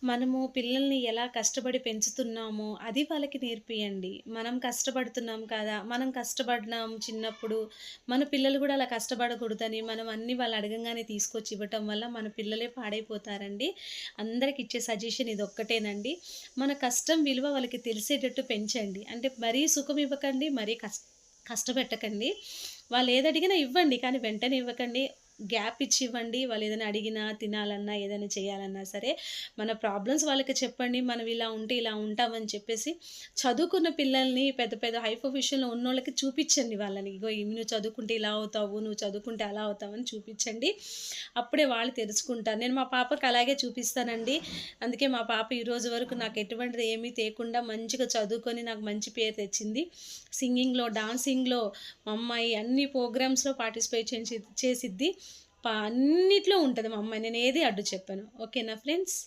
మనము పిల్లల్ని ఎలా కష్టపడి పెంచుతున్నామో అది వాళ్ళకి నేర్పియండి. మనం కష్టపడుతున్నాం కదా! మనం కష్టపడినాం చిన్నప్పుడు. మన పిల్లలు గూడా అలా కష్టపడకూడదని మనం అన్నీ వాళ్ళు అడగంగానే తీసుకొచ్చి ఇవ్వటం వల్ల మన పిల్లలే పాడైపోతారండి. అందరికిచ్చే సజెషన్ ఇదొక్కటేనండి. మన కష్టం విలువ వాళ్ళకి తెలిసేటట్టు పెంచండి. అంటే మరీ సుఖం ఇవ్వకండి, మరీ కష్టపెట్టకండి. వాళ్ళేదడిగినా ఇవ్వండి. కానీ వెంటనే ఇవ్వకండి. గ్యాప్ ఇచ్చి ఇవ్వండి. వాళ్ళేదైనా అడిగినా, తినాలన్నా, ఏదైనా చేయాలన్నా సరే, మన ప్రాబ్లమ్స్ వాళ్ళకి చెప్పండి. మనం ఇలా ఉంటే ఇలా ఉంటామని చెప్పేసి, చదువుకున్న పిల్లల్ని పెద్ద పెద్ద హై పొజిషన్‌లో ఉన్నోళ్ళకి చూపిచ్చండి వాళ్ళని. ఇగో ఇవి నువ్వు చదువుకుంటే ఇలా అవుతావు, నువ్వు చదువుకుంటే అలా అవుతావని చూపిచ్చండి. అప్పుడే వాళ్ళు తెలుసుకుంటారు. నేను మా పాపకి అలాగే చూపిస్తానండి. అందుకే మా పాప ఈ రోజు వరకు నాకు ఎటువంటిది ఏమీ తేకుండా మంచిగా చదువుకొని నాకు మంచి పేరు తెచ్చింది. సింగింగ్‌లో, డాన్సింగ్‌లో మా అమ్మాయి అన్ని ప్రోగ్రామ్స్‌లో పార్టిసిపేట్ చేసిద్ది. అన్నిట్లో ఉంటది మా అమ్మాయి. నేనేది అడ్డు చెప్పను. ఓకేనా ఫ్రెండ్స్?